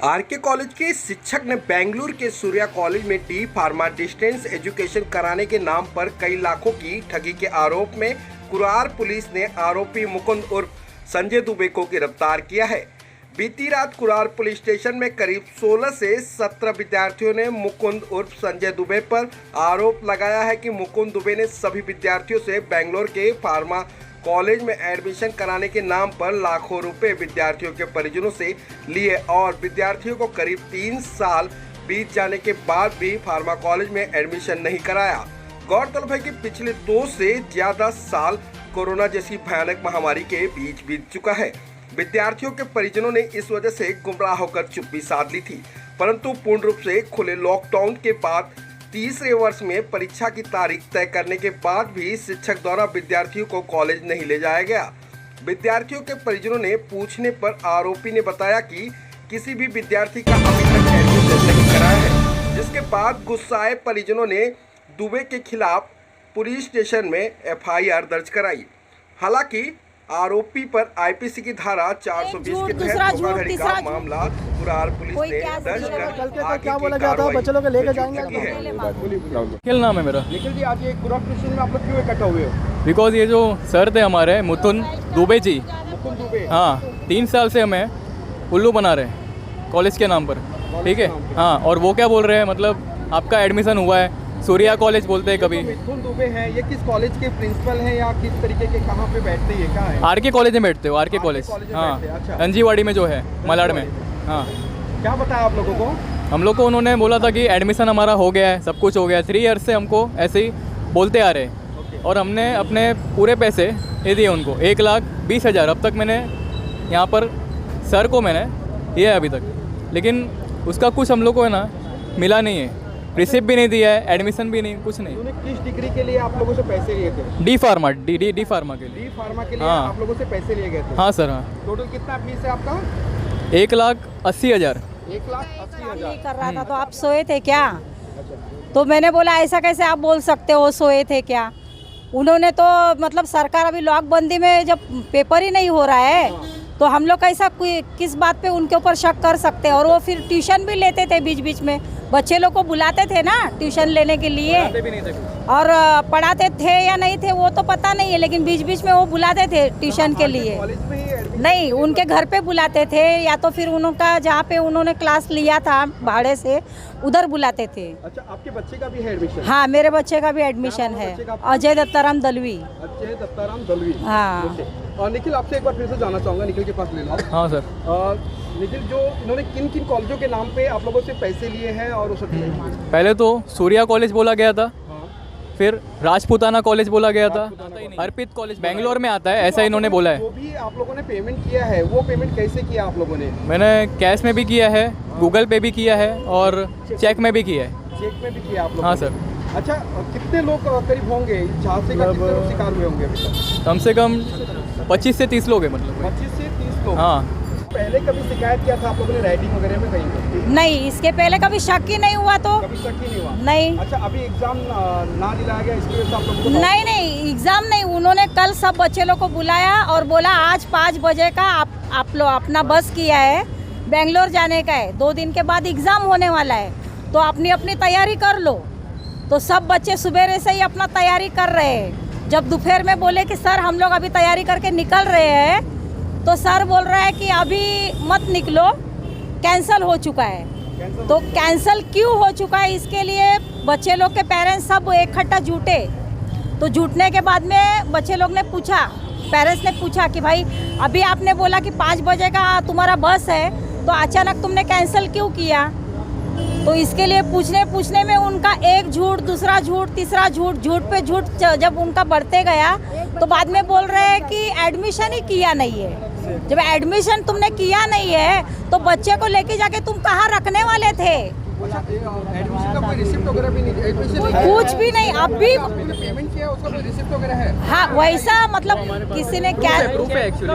R K college के शिक्षक ने बेंगलुरु के सूर्या कॉलेज में डी फार्मा डिस्टेंस एजुकेशन कराने के नाम पर कई लाखों की ठगी के आरोप में कुरार पुलिस ने आरोपी मुकुंद उर्फ संजय दुबे को गिरफ्तार किया है। बीती रात कुरार पुलिस स्टेशन में करीब 16 से 17 विद्यार्थियों ने मुकुंद उर्फ संजय दुबे पर आरोप लगाया है कि मुकुंद दुबे ने सभी विद्यार्थियों से बेंगलुरु के फार्मा कॉलेज में एडमिशन कराने के नाम पर लाखों रुपए विद्यार्थियों के परिजनों से लिए और विद्यार्थियों को करीब 3 साल बीत जाने के बाद भी फार्मा कॉलेज में एडमिशन नहीं कराया। गौरतलब है कि पिछले 2 से ज़्यादा साल कोरोना जैसी भयानक महामारी के बीच बीत चुका है। विद्यार्थियों के परिजनों ने इस वजह से गुमराह होकर चुप्पी साध ली थी, परंतु पूर्ण रूप से खुले लॉकडाउन के बाद तीसरे वर्ष में परीक्षा की तारीख तय करने के बाद भी शिक्षक द्वारा विद्यार्थियों को कॉलेज नहीं ले जाया गया। विद्यार्थियों के परिजनों ने पूछने पर आरोपी ने बताया कि किसी भी विद्यार्थी का अभी तक एडमिशन नहीं कराया है, जिसके बाद गुस्साए परिजनों ने दुबे के खिलाफ पुलिस स्टेशन में एफआईआर दर्ज कराई। हालांकि आरोपी पर आईपीसी की धारा 420 के तहत धोखाधड़ी का मामला कुरार पुलिस ने दर्ज कर क्या बोला जाता है, बच्चों को लेकर जाएंगे। निखिल नाम है मेरा। निखिल जी, आज ये कुरार स्टेशन में आप लोग क्यों इकट्ठा हुए हो? बिकॉज ये जो सर थे हमारे मुकुंद दुबे जी, मुकुंद दुबे, हाँ 3 साल से हमें उल्लू बना रहे हैं कॉलेज के नाम पर, ठीक है। हाँ, और वो क्या बोल रहे हैं, मतलब आपका एडमिशन हुआ है, सूर्या कॉलेज बोलते हैं कभी। मुकुंद दुबे हैं, ये किस कॉलेज के प्रिंसिपल हैं या किस तरीके के, कहाँ पे बैठते हैं, क्या है? आरके कॉलेज में बैठते हो, आरके कॉलेज, हाँ अंजीवाड़ी में जो है मलाड में। हाँ, क्या बताया आप लोगों को? हम लोग को उन्होंने बोला था कि एडमिशन हमारा हो गया है, सब कुछ हो गया है। 3 ईयर्स से हमको ऐसे ही बोलते आ रहे हैं और हमने अपने पूरे पैसे दे दिए उनको, 1,20,000 अब तक मैंने यहाँ पर सर को मैंने दिया है अभी तक, लेकिन उसका कुछ हम लोग को है ना मिला नहीं है, रिसिप्ट भी नहीं दिया है, एडमिशन भी नहीं, कुछ नहीं। उन्होंने किस डिग्री के लिए आप लोगों से पैसे लिए थे? डी फार्मा डी फार्मा के लिए। डी फार्मा के लिए हाँ। आप लोगों से पैसे लिए गए थे? हाँ सर, हाँ। टोटल कितना फीस है आपका? 1,80,000। 1,80,000 कर रहा था तो आप सोए थे क्या? तो मैंने बोला ऐसा कैसे आप बोल सकते हो, सोए थे क्या? उन्होंने तो मतलब सरकार अभी लॉकबंदी में जब पेपर ही नहीं हो रहा है तो हम लोग कैसा किस बात पे उनके ऊपर शक कर सकते हैं। और वो फिर ट्यूशन भी लेते थे, बीच बीच में बच्चे लोग को बुलाते थे ना ट्यूशन लेने के लिए, और पढ़ाते थे या नहीं थे वो तो पता नहीं है, लेकिन बीच बीच में वो बुलाते थे ट्यूशन के लिए। नहीं, उनके घर पे बुलाते थे या तो फिर उनका जहाँ पे उन्होंने क्लास लिया था भाड़े से उधर बुलाते थे। अच्छा, आपके बच्चे का भी है एडमिशन? हाँ, मेरे बच्चे का भी एडमिशन है, अजय दत्ताराम दलवी। अजय दत्ताराम दलवी, हाँ। और निखिल, आपसे एक बार फिर से जानना चाहूँगा, निखिल के पास ले लो। हाँ सर। निखिल, जो इन्होंने किन किन कॉलेजों के नाम पे आप लोगों से पैसे लिए हैं और उस पहले तो सूर्या कॉलेज बोला गया था, फिर राजपूताना कॉलेज बोला गया था, अर्पित कॉलेज बेंगलोर में आता है, ऐसा इन्होंने बोला है। वो भी आप लोगों ने पेमेंट किया है, वो पेमेंट कैसे किया आप लोगों ने? मैंने कैश में भी किया है, गूगल पे भी किया है और चेक में भी किया है। चेक में भी किया आप लोगों हाँ ने? सर। अच्छा, कितने लोग करीब होंगे झांसे का, कितने लोग शिकार हुए होंगे अभी तक? कम से कम 25 से 30 लोग हैं, मतलब 25 से 30 लोग। हाँ। पहले कभी शिकायत किया था आप लोगों ने राइटिंग वगैरह में कहीं पे? नहीं, इसके पहले कभी शक ही नहीं हुआ तो। कभी शक ही नहीं हुआ? नहीं। अच्छा, अभी एग्जाम ना दिलाया गया इसकी वजह से आप लोगों को? नहीं, एग्जाम नहीं, उन्होंने कल सब बच्चे लोग को बुलाया और बोला आज 5 बजे का आप लोग अपना बस किया है, बेंगलोर जाने का है, 2 दिन के बाद एग्जाम होने वाला है तो अपनी अपनी तैयारी कर लो। तो सब बच्चे सुबह से ही अपना तैयारी कर रहे हैं। जब दोपहर में बोले कि सर हम लोग अभी तैयारी करके निकल रहे हैं तो सर बोल रहा है कि अभी मत निकलो, कैंसिल हो चुका है। तो कैंसिल क्यों हो चुका है इसके लिए बच्चे लोग के पेरेंट्स सब इकट्ठा जुटे। तो जुटने के बाद में बच्चे लोग ने पूछा, पेरेंट्स ने पूछा कि भाई अभी आपने बोला कि 5 बजे का तुम्हारा बस है तो अचानक तुमने कैंसिल क्यों किया? तो इसके लिए पूछने में उनका एक झूठ, दूसरा झूठ, तीसरा झूठ, झूठ पे झूठ जब उनका बढ़ते गया तो बाद में बोल रहे हैं कि एडमिशन ही किया नहीं है। जब एडमिशन तुमने किया नहीं है तो बच्चे को लेके जाके तुम कहाँ रखने वाले थे? एडमिशन का कोई रिसिप्ट वगैरह भी नहीं? कुछ भी नहीं। अभी पेमेंट किया उसका कोई रिसिप्ट वगैरह है? हाँ, वैसा मतलब किसी ने क्या प्रूफ है एक्चुअली।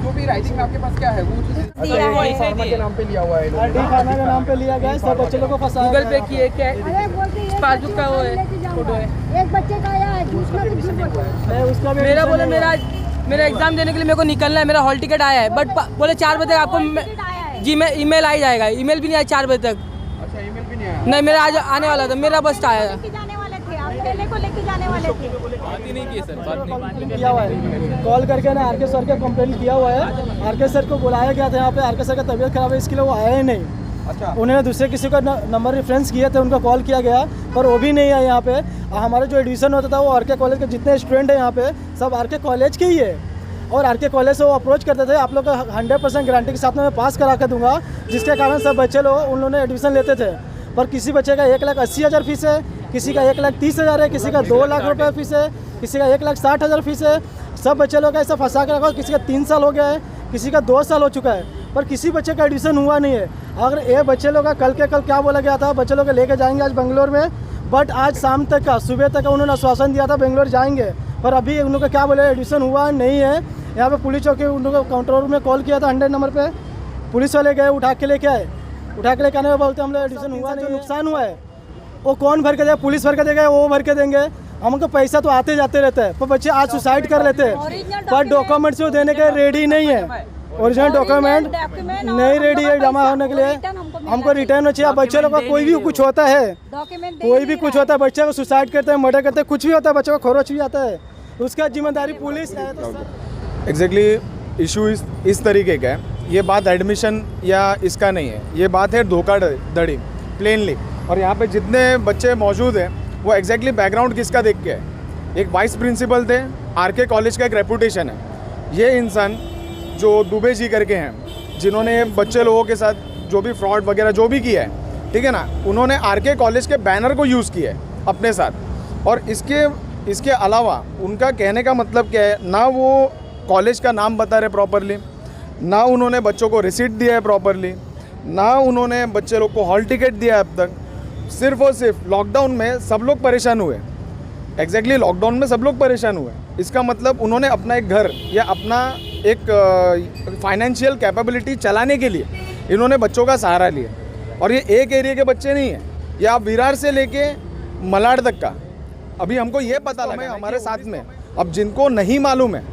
जो भी राइटिंग में आपके पास क्या है वो दिया है? फार्मा के नाम पे लिया हुआ है? डी फार्मा के नाम पे लिया गया है, सब बच्चे लोग को फंसाया गूगल पे किए क्या पासबुक का वो है, फोटो है। एक बच्चे का आया है, दूसरा भी मैं उसका भी मेरा बोले मेरा एग्जाम देने के लिए मेरे को निकलना है, मेरा हॉल टिकट आया है, बट बोले 4 बजे आपको जी मैं ईमेल आ ही जाएगा, ईमेल भी नहीं आया 4 बजे तक। अच्छा, ईमेल भी नहीं आया। नहीं, मेरा आज आने वाला था, मेरा बस आया। लेके जाने वाले थे, आप पहले को लेके जाने वाले थे। बात ही नहीं की सर, बात नहीं किया हुआ है, कॉल करके ना आरके सर का कंप्लेन किया हुआ है। आरके सर को बुलाया गया था यहाँ पे, आरके सर का तबीयत खराब है इसके लिए वो आया ही नहीं। अच्छा, उन्होंने दूसरे किसी का नंबर रेफरेंस किए थे, उनका कॉल किया गया पर वो भी नहीं आया यहाँ पे। हमारा जो एडमिशन होता था वो आरके कॉलेज के जितने स्टूडेंट हैं यहाँ पे सब आरके कॉलेज के ही है, और आरके कॉलेज से वो अप्रोच करते थे, आप लोग का 100% गारंटी के साथ में मैं पास करा के दूंगा, जिसके कारण सब बच्चे लोग उन लोगों ने एडमिशन लेते थे। पर किसी बच्चे का 1,80,000 फीस है, किसी का 1,30,000 है, किसी का 2 लाख रुपये फीस है, किसी का 1,60,000 फीस है। सब बच्चे लोग का ऐसा फंसा के रखा, किसी का 3 साल हो गया है, किसी का 2 साल हो चुका है, पर किसी बच्चे का एडमिशन हुआ नहीं है। अगर ये बच्चे लोग का कल क्या बोला गया था, बच्चे लोग लेके जाएंगे आज बेंगलोर में, बट आज शाम तक का सुबह तक का उन्होंने आश्वासन दिया था बेंगलोर जाएंगे, पर अभी उन लोग का क्या बोले एडमिशन हुआ नहीं है। यहाँ पे पुलिस चौकी उन लोगों को काउंटर रूम में कॉल किया था 100 नंबर पे, पुलिस वाले गए उठा के लेके आए, उठा के लेके आने में बोलते हम लोग एडमिशन हुआ नहीं, नुकसान हुआ है वो कौन भर के देगा, पुलिस भर के देगा, वो भर के देंगे, हमको पैसा तो आते जाते रहता है। पर बच्चे आज सुसाइड कर लेते हैं, पर डॉक्यूमेंट्स वो देने के रेडी नहीं है, ओरिजिनल डॉक्यूमेंट नहीं रेडी है जमा होने के लिए, हमको रिटर्न चाहिए। बच्चे लोग का कोई भी कुछ होता है, कोई भी कुछ होता है, बच्चे को सुसाइड करते हैं, मर्डर करते हैं, कुछ भी होता है, बच्चे को खरोच भी आता है, उसका जिम्मेदारी पुलिस है। एग्जैक्टली इशू इस तरीके का है, ये बात एडमिशन या इसका नहीं है, ये बात है धोखाधड़ी प्लेनली। और यहाँ पे जितने बच्चे मौजूद हैं वो एग्जैक्टली बैकग्राउंड किसका देख के है। एक वाइस प्रिंसिपल थे, आरके कॉलेज का एक रेपुटेशन है, ये इंसान जो दुबे जी करके हैं, जिन्होंने बच्चे लोगों के साथ जो भी फ्रॉड वगैरह जो भी किया है, ठीक है ना, उन्होंने आरके कॉलेज के बैनर को यूज़ किया है अपने साथ। और इसके अलावा उनका कहने का मतलब क्या है, ना वो कॉलेज का नाम बता रहे प्रॉपरली, ना उन्होंने बच्चों को रिसीट दिया है प्रॉपरली, ना उन्होंने बच्चे लोग को हॉल टिकट दिया है अब तक। सिर्फ और सिर्फ लॉकडाउन में सब लोग परेशान हुए, एग्जैक्टली लॉकडाउन में सब लोग परेशान हुए। इसका मतलब उन्होंने अपना एक घर या अपना एक फाइनेंशियल कैपेबिलिटी चलाने के लिए इन्होंने बच्चों का सहारा लिया। और ये एक एरिया के बच्चे नहीं हैं, ये आप विरार से लेके मलाड तक का। अभी हमको ये पता लगा हमारे साथ में, अब जिनको नहीं मालूम है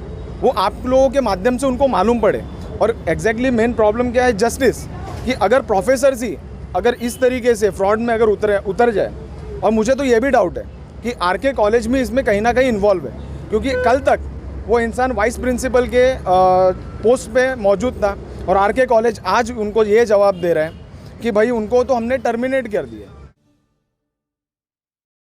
वो आप लोगों के माध्यम से उनको मालूम पड़े। और एग्जैक्टली मेन प्रॉब्लम क्या है, जस्टिस, कि अगर प्रोफेसर ही अगर इस तरीके से फ्रॉड में अगर उतर जाए, और मुझे तो ये भी डाउट है कि आरके कॉलेज में इसमें कहीं ना कहीं इन्वॉल्व है, क्योंकि कल तक वो इंसान वाइस प्रिंसिपल के पोस्ट पे मौजूद था, और आरके कॉलेज आज उनको ये जवाब दे रहा है कि भाई उनको तो हमने टर्मिनेट कर दिया।